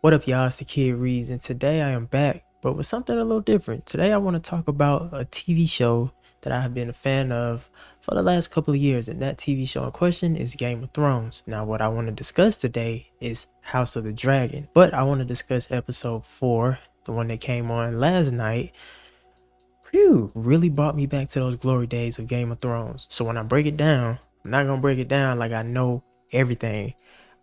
What up, y'all? It's the Kid Reads, and today I am back, but with something a little different. Today I want to talk about a TV show that I have been a fan of for the last couple of years, and that TV show in question is Game of Thrones. Now, what I want to discuss today is House of the Dragon, but I want to discuss episode 4, the one that came on last night. Phew, really brought me back to those glory days of Game of Thrones. So when I break it down, I'm not gonna break it down like I know everything.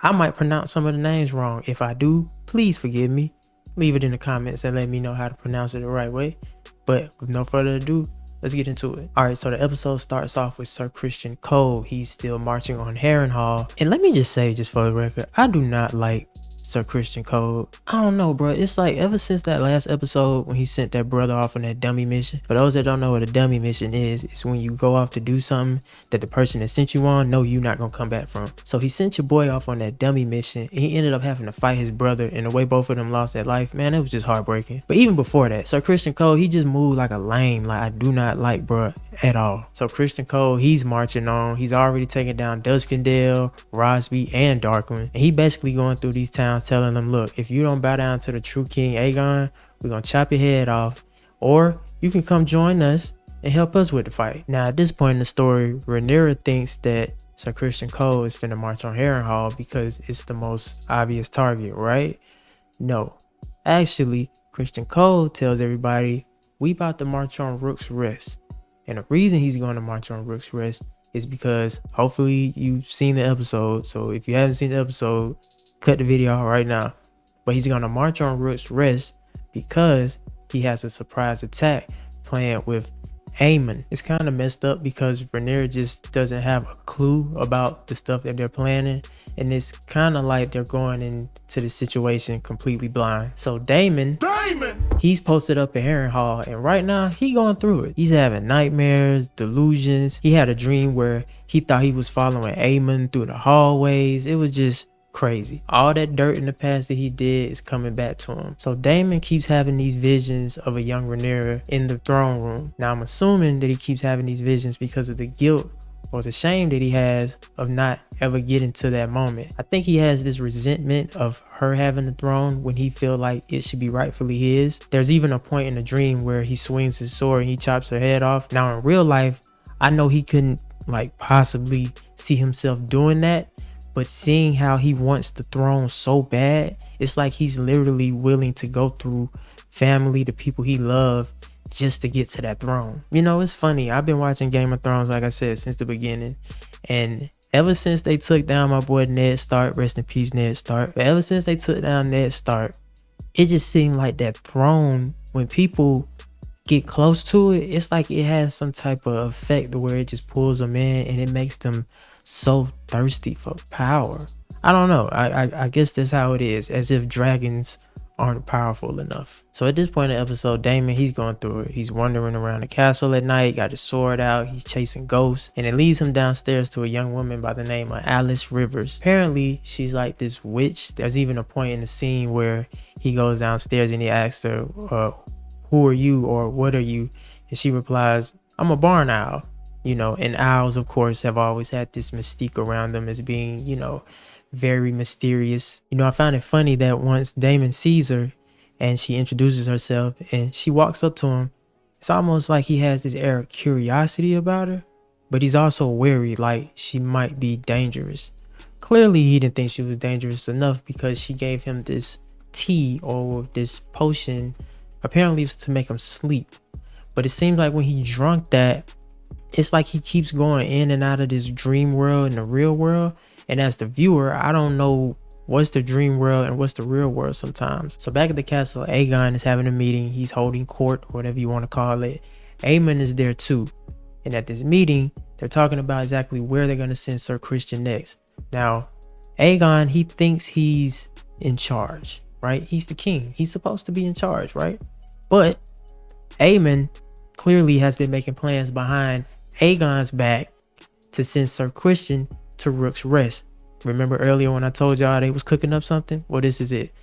I might pronounce some of the names wrong. If I do, please forgive me. Leave it in the comments and let me know how to pronounce it the right way. But with no further ado, let's get into it. All right, so the episode starts off with Sir Christian Cole. He's still marching on Harrenhal. And let me just say, just for the record, I do not like Sir Christian Cole. I don't know, bro. It's like ever since that last episode when he sent that brother off on that dummy mission. For those that don't know what a dummy mission is, it's when you go off to do something that the person that sent you on know you're not gonna come back from. So he sent your boy off on that dummy mission, and he ended up having to fight his brother, and the way both of them lost their life, man, it was just heartbreaking. But even before that, Sir Christian Cole, he just moved like a lame. Like, I do not like bruh at all. So Christian Cole, he's marching on. He's already taking down Duskendale, Rosby, and Darkland. And he basically going through these towns telling them, look, if you don't bow down to the true King Aegon, we're gonna chop your head off, or you can come join us and help us with the fight. Now, at this point in the story, Rhaenyra thinks that Sir Christian Cole is finna march on Harrenhal because it's the most obvious target, right? No. Actually, Christian Cole tells everybody, we about to march on Rook's Rest. And the reason he's going to march on Rook's Rest is because hopefully you've seen the episode. So if you haven't seen the episode, cut the video out right now. But he's going to march on Rook's Rest because he has a surprise attack planned with Damon. It's kind of messed up because Rhaenyra just doesn't have a clue about the stuff that they're planning, and it's kind of like they're going into the situation completely blind. So Damon, he's posted up at Harrenhal, and right now he going through it. He's having nightmares, delusions. He had a dream where he thought he was following Aemon through the hallways. It was just crazy. All that dirt in the past that he did is coming back to him. So Damon keeps having these visions of a young Rhaenyra in the throne room. Now I'm assuming that he keeps having these visions because of the guilt or the shame that he has of not ever getting to that moment. I think he has this resentment of her having the throne when he feel like it should be rightfully his. There's even a point in the dream where he swings his sword and he chops her head off. Now in real life, I know he couldn't like possibly see himself doing that, but seeing how he wants the throne so bad, it's like he's literally willing to go through family, the people he loved, just to get to that throne. You know, it's funny. I've been watching Game of Thrones, like I said, since the beginning. And ever since they took down my boy Ned Stark, rest in peace Ned Stark, but ever since they took down Ned Stark, it just seemed like that throne, when people get close to it, it's like it has some type of effect where it just pulls them in and it makes them so thirsty for power. I don't know. I guess that's how it is, as if dragons aren't powerful enough. So at this point in the episode, Damon, he's going through it. He's wandering around the castle at night, got his sword out, he's chasing ghosts, and it leads him downstairs to a young woman by the name of Alice Rivers. Apparently, she's like this witch. There's even a point in the scene where he goes downstairs and he asks her, who are you, or what are you? And she replies, I'm a barn owl. You know, and owls, of course, have always had this mystique around them as being, you know, very mysterious. You know, I found it funny that once Damon sees her and she introduces herself and she walks up to him, it's almost like he has this air of curiosity about her, but he's also wary, like she might be dangerous. Clearly, he didn't think she was dangerous enough because she gave him this tea or this potion. Apparently, it was to make him sleep. But it seems like when he drunk that, it's like he keeps going in and out of this dream world and the real world. And as the viewer, I don't know what's the dream world and what's the real world sometimes. So back at the castle, Aegon is having a meeting. He's holding court, or whatever you want to call it. Aemon is there too. And at this meeting, they're talking about exactly where they're going to send Sir Christian next. Now, Aegon, he thinks he's in charge, right? He's the king. He's supposed to be in charge, right? But Aemon clearly has been making plans behind Aegon's back to send Sir Christian to Rook's Rest. Remember earlier when I told y'all they was cooking up something? Well, this is it.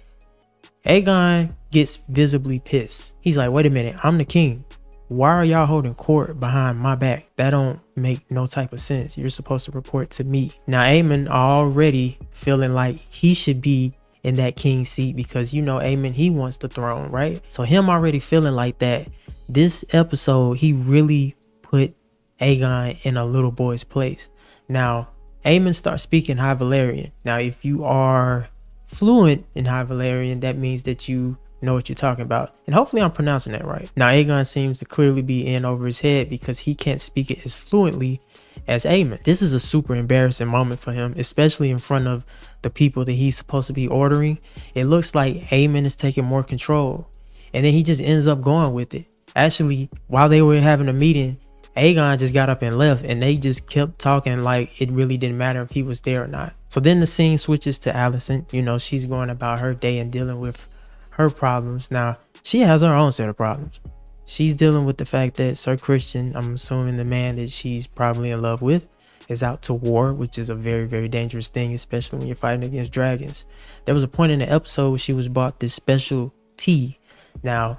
Aegon gets visibly pissed. He's like, wait a minute, I'm the king. Why are y'all holding court behind my back? That don't make no type of sense. You're supposed to report to me. Now Aemon already feeling like he should be in that king seat because you know Aemon, he wants the throne, right? So him already feeling like that, this episode he really put Aegon in a little boy's place. Now Aemon starts speaking High Valyrian. Now if you are fluent in High Valyrian, that means that you know what you're talking about, and hopefully I'm pronouncing that right. Now Aegon seems to clearly be in over his head because he can't speak it as fluently as Aemon. This is a super embarrassing moment for him, especially in front of the people that he's supposed to be ordering. It looks like Aemon is taking more control, and then he just ends up going with it. Actually, while they were having a meeting, Aegon just got up and left, and they just kept talking like it really didn't matter if he was there or not. So then the scene switches to Alicent. You know, she's going about her day and dealing with her problems. Now she has her own set of problems. She's dealing with the fact that Sir Christian, I'm assuming the man that she's probably in love with, is out to war, which is a very, very dangerous thing, especially when you're fighting against dragons. There was a point in the episode where she was bought this special tea. Now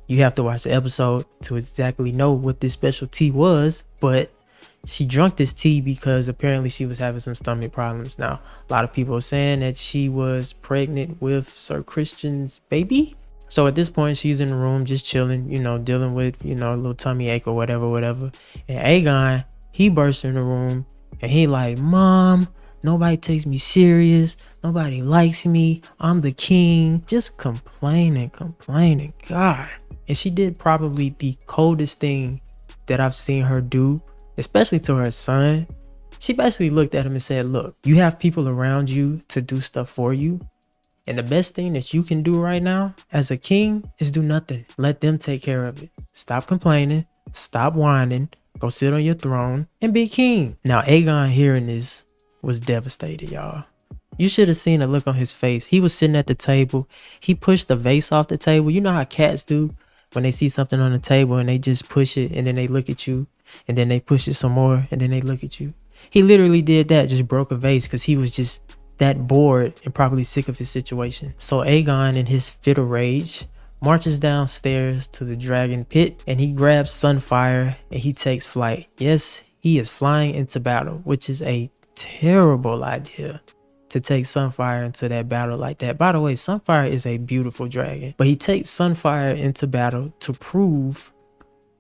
you have to watch the episode to exactly know what this special tea was, but she drank this tea because apparently she was having some stomach problems. Now a lot of people are saying that she was pregnant with Sir Christian's baby. So at this point she's in the room just chilling, you know, dealing with, you know, a little tummy ache or whatever. And Aegon, he bursts in the room and he like, Mom, nobody takes me serious, nobody likes me, I'm the king. Just complaining, God. And she did probably the coldest thing that I've seen her do, especially to her son. She basically looked at him and said, look, you have people around you to do stuff for you, and the best thing that you can do right now as a king is do nothing. Let them take care of it. Stop complaining, stop whining, go sit on your throne and be king. Now Aegon hearing this was devastated, y'all. You should have seen the look on his face. He was sitting at the table. He pushed the vase off the table. You know how cats do when they see something on the table and they just push it and then they look at you and then they push it some more and then they look at you. He literally did that, just broke a vase because he was just that bored and probably sick of his situation. So Aegon, in his fit of rage, marches downstairs to the dragon pit and he grabs Sunfire and he takes flight. Yes, he is flying into battle, which is a terrible idea to take Sunfire into that battle like that. By the way, Sunfire is a beautiful dragon, but he takes Sunfire into battle to prove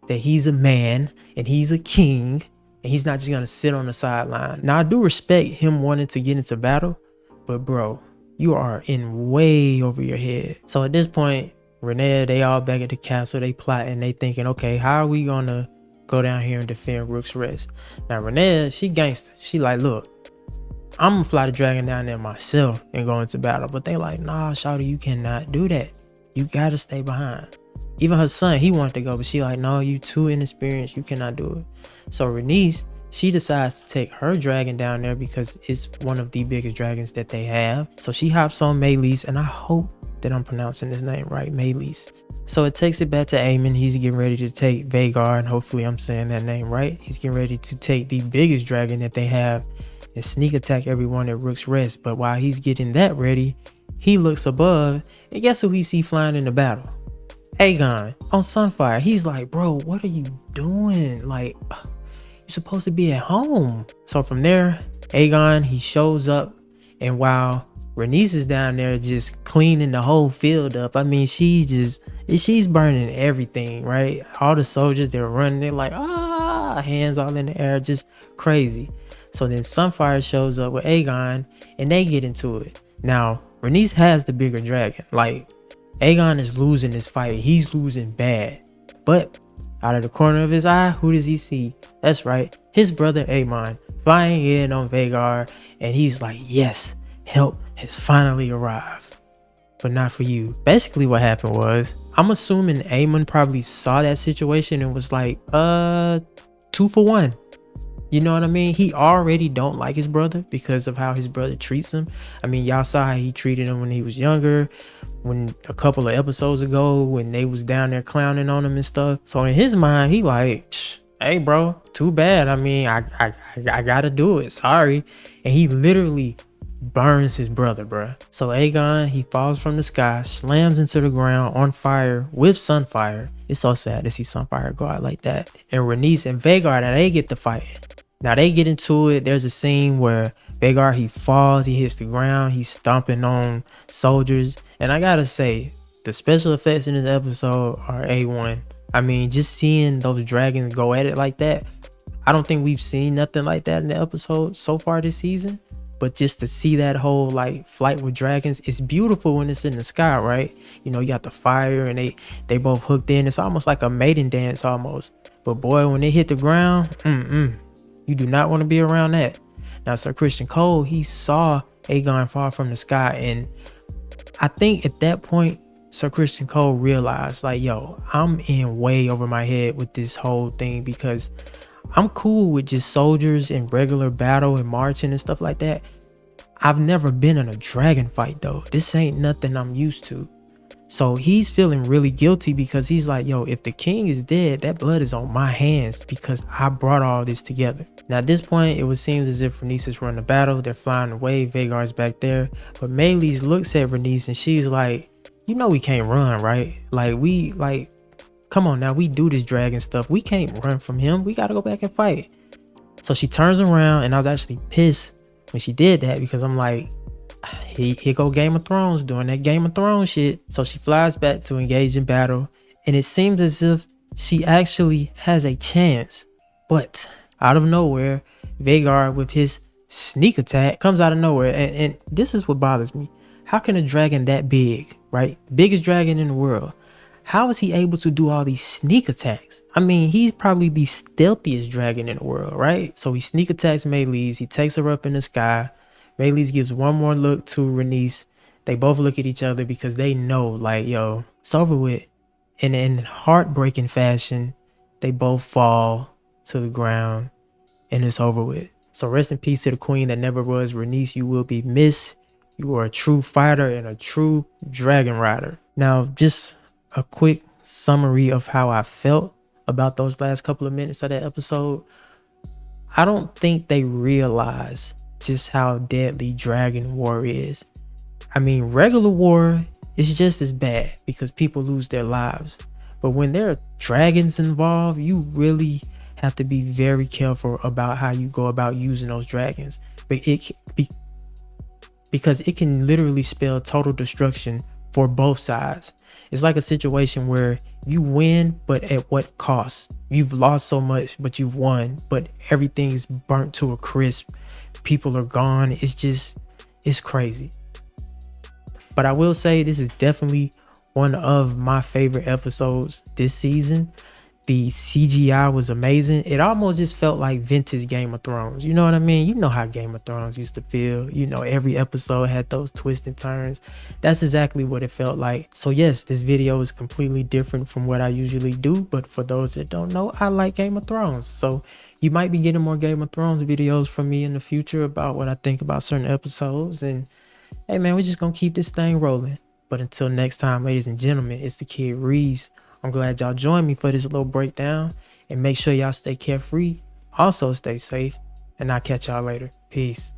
that he's a man and he's a king and he's not just gonna sit on the sideline. Now I do respect him wanting to get into battle, but bro, you are in way over your head. So at this point, Rhaenyra, they all back at the castle, they plotting, they thinking, okay, how are we gonna go down here and defend Rook's Rest? Now Rhaenyra, she gangster. She like, look, I'm gonna fly the dragon down there myself and go into battle. But they like, nah, shawty, you cannot do that. You gotta stay behind. Even her son, he wanted to go, but she like, no, you too inexperienced, you cannot do it. So Rhaenys, she decides to take her dragon down there because it's one of the biggest dragons that they have. So she hops on Meleys, and I hope that I'm pronouncing his name right, Meleys. So it takes it back to Aemon. He's getting ready to take Vhagar, and hopefully I'm saying that name right. He's getting ready to take the biggest dragon that they have and sneak attack everyone at Rook's Rest. But while he's getting that ready, he looks above, and guess who he see flying in the battle? Aegon on Sunfire. He's like, bro, what are you doing? Like, you're supposed to be at home. So from there, Aegon, he shows up, and while Rhaenys is down there just cleaning the whole field up, I mean, she's burning everything, right? All the soldiers, they're running, they're like, hands all in the air, just crazy. So then Sunfire shows up with Aegon, and they get into it. Now, Rhaenys has the bigger dragon. Like, Aegon is losing this fight. He's losing bad. But out of the corner of his eye, who does he see? That's right, his brother Aemon flying in on Vhagar, and he's like, yes, help has finally arrived, but not for you. Basically what happened was, I'm assuming Aemon probably saw that situation and was like, 2 for 1. You know what I mean? He already don't like his brother because of how his brother treats him. I mean, y'all saw how he treated him when he was younger, when a couple of episodes ago when they was down there clowning on him and stuff. So in his mind, he like, hey bro, too bad. I mean, I gotta do it, sorry. And he literally burns his brother, bruh. So Aegon, he falls from the sky, slams into the ground on fire with Sunfire. It's so sad to see Sunfire go out like that. And Rhaenys and Vhagar, now they get the fight. Now they get into it. There's a scene where Vhagar, he falls, he hits the ground, he's stomping on soldiers. And I gotta say, the special effects in this episode are A1. I mean, just seeing those dragons go at it like that, I don't think we've seen nothing like that in the episode so far this season. But just to see that whole like flight with dragons, it's beautiful when it's in the sky, right? You know, you got the fire and they both hooked in. It's almost like a mating dance almost. But boy, when they hit the ground, you do not want to be around that. Now, Sir Christian Cole, he saw Aegon fall from the sky, and I think at that point, Sir Christian Cole realized, like, yo, I'm in way over my head with this whole thing, because I'm cool with just soldiers in regular battle and marching and stuff like that. I've never been in a dragon fight though. This ain't nothing I'm used to. So he's feeling really guilty, because he's like, yo, if the king is dead, that blood is on my hands because I brought all this together. Now at this point, it would seem as if Rhaenys is running the battle. They're flying away. Vhagar's back there. But Meleys looks at Rhaenys and she's like, you know we can't run, right? Like, come on now, we do this dragon stuff. We can't run from him. We got to go back and fight. So she turns around, and I was actually pissed when she did that, because I'm like, here go Game of Thrones doing that Game of Thrones shit. So she flies back to engage in battle, and it seems as if she actually has a chance. But out of nowhere, Vhagar with his sneak attack comes out of nowhere, and this is what bothers me. How can a dragon that big, right? Biggest dragon in the world, how is he able to do all these sneak attacks? I mean, he's probably the stealthiest dragon in the world, right? So he sneak attacks Meleys. He takes her up in the sky. Meleys gives one more look to Rhaenys. They both look at each other because they know, like, yo, it's over with. And in heartbreaking fashion, they both fall to the ground, and it's over with. So rest in peace to the queen that never was. Rhaenys, you will be missed. You are a true fighter and a true dragon rider. Now, just a quick summary of how I felt about those last couple of minutes of that episode. I don't think they realize just how deadly dragon war is. I mean, regular war is just as bad because people lose their lives. But when there are dragons involved, you really have to be very careful about how you go about using those dragons. But because it can literally spell total destruction for both sides. It's like a situation where you win, but at what cost? You've lost so much, but you've won, but everything's burnt to a crisp. People are gone. It's crazy. But I will say this is definitely one of my favorite episodes this season. The CGI was amazing. It almost just felt like vintage Game of Thrones. You know what I mean? You know how Game of Thrones used to feel. You know, every episode had those twists and turns. That's exactly what it felt like. So yes, this video is completely different from what I usually do. But for those that don't know, I like Game of Thrones. So you might be getting more Game of Thrones videos from me in the future about what I think about certain episodes. And hey man, we're just gonna keep this thing rolling. But until next time, ladies and gentlemen, it's the kid Ríez. I'm glad y'all joined me for this little breakdown, and make sure y'all stay carefree. Also stay safe, and I'll catch y'all later. Peace.